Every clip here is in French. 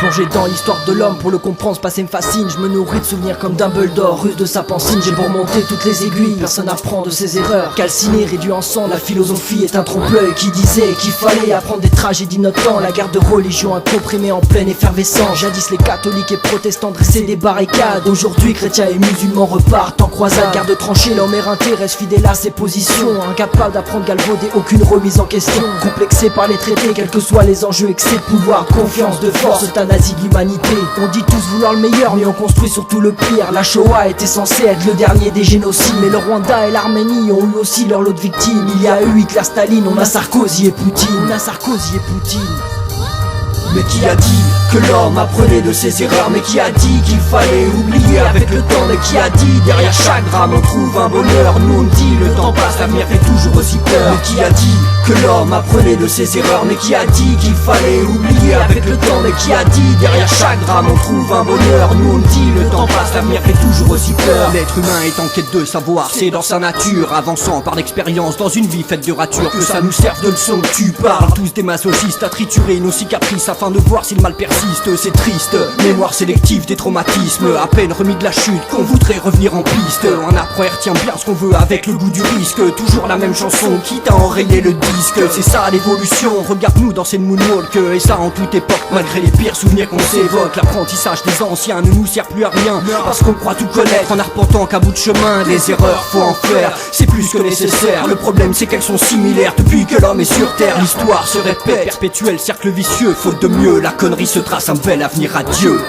Plongé dans l'histoire de l'homme, pour le comprendre, ce passé me fascine. Je me nourris de souvenirs comme Dumbledore, ruse de sa pensine. J'ai beau remonter toutes les aiguilles, personne n'apprend de ses erreurs. Calciné, réduit en sang, la philosophie est un trompe-l'œil qui disait qu'il fallait apprendre des tragédies de notre temps. La guerre de religion a comprimé en pleine effervescence. Jadis les catholiques et protestants dressaient des barricades. Aujourd'hui chrétiens et musulmans repartent en croisade. Garde tranchée, l'homme éreinté reste fidèle à ses positions. Incapable d'apprendre galvaudé, aucune remise en question. Complexé par les traités, quels que soient les enjeux, excès de pouvoir, confiance de force, euthanasie de l'humanité. On dit tous vouloir le meilleur, mais on construit surtout le pire. La Shoah était censée être le dernier des génocides, mais le Rwanda et l'Arménie ont eu aussi leur lot de victimes. Il y a eu Hitler, Staline, on a Sarkozy et Poutine. Mais qui a dit que l'homme apprenait de ses erreurs? Mais qui a dit qu'il fallait oublier avec le temps? Mais qui a dit derrière chaque drame on trouve un bonheur? Nous on dit le temps passe, l'avenir fait toujours aussi peur. Mais qui a dit que l'homme apprenait de ses erreurs? Mais qui a dit qu'il fallait oublier avec le temps? Mais qui a dit derrière chaque drame on trouve un bonheur? Nous on dit le temps passe, l'avenir fait toujours aussi peur. L'être humain est en quête de savoir, c'est dans sa nature, avançant par l'expérience dans une vie faite de ratures. Que ça nous serve de leçon, tu parles tous des masochistes à triturer nos cicatrices afin de voir si le mal persiste. C'est triste, mémoire sélective des traumatismes. À peine remis de la chute qu'on voudrait revenir en piste. Un après retient bien ce qu'on veut avec le goût du risque. Toujours la même chanson, quitte à enrayer le disque. C'est ça l'évolution, regarde-nous dans cette moonwalk. Et ça en toute époque, malgré les pires souvenirs qu'on s'évoque. L'apprentissage des anciens ne nous sert plus à rien, parce qu'on croit tout connaître en arpentant qu'à bout de chemin. Des erreurs faut en faire, c'est plus que nécessaire. Le problème c'est qu'elles sont similaires depuis que l'homme est sur terre. L'histoire se répète, perpétuel cercle vicieux. Faute de mieux, la connerie se trace un bel avenir à Dieu.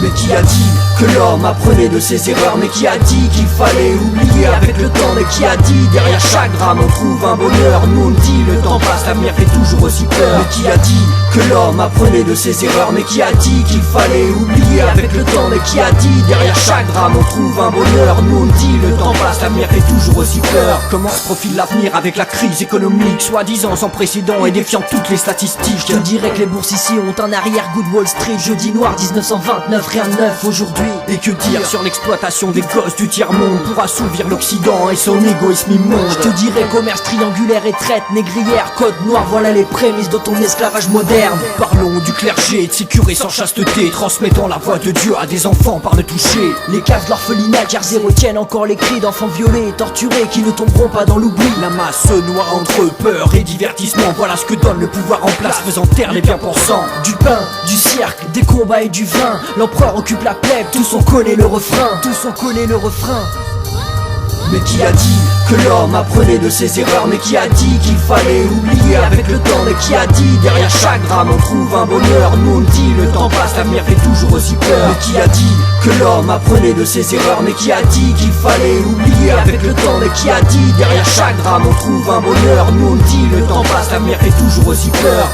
Mais qui a dit que l'homme apprenait de ses erreurs? Mais qui a dit qu'il fallait oublier avec le temps? Mais qui a dit derrière chaque drame on trouve un bonheur? Nous on dit le temps passe, l'avenir fait toujours aussi peur. Mais qui a dit que l'homme apprenait de ses erreurs? Mais qui a dit qu'il fallait oublier avec le temps? Mais qui a dit derrière chaque drame on trouve un bonheur? Nous on dit le temps passe, l'avenir fait toujours aussi peur. Comment se profile l'avenir avec la crise économique soi-disant sans précédent et défiant toutes les statistiques? Je te dirais que les bourses ici ont un arrière-goût de Wall Street. Jeudi noir 1929, rien de neuf aujourd'hui. Et que dire sur l'exploitation des gosses du tiers-monde pour assouvir l'Occident et son égoïsme immonde? Je te dirais commerce triangulaire et traite négrière, code noir, voilà les prémices de ton esclavage moderne. Parlons du clergé, de ces curés sans chasteté, transmettant la voix de Dieu à des enfants par le toucher. Les caves de l'orphelinat, Jersey retiennent encore les cris d'enfants violés et torturés qui ne tomberont pas dans l'oubli. La masse se noie entre peur et divertissement, voilà ce que donne le pouvoir en place, faisant taire les bien-pensants. Du pain, du cirque, des combats et du vin, l'empereur occupe la plèbe, tous on connaît le refrain. Mais qui a dit que l'homme apprenait de ses erreurs? Mais qui a dit qu'il fallait oublier avec le temps? Mais qui a dit derrière chaque drame on trouve un bonheur? Nous on dit le temps passe, l'avenir fait toujours aussi peur. Mais qui a dit que l'homme apprenait de ses erreurs? Mais qui a dit qu'il fallait oublier avec le temps? Mais qui a dit derrière chaque drame on trouve un bonheur? Nous on dit le temps passe, l'avenir fait toujours aussi peur.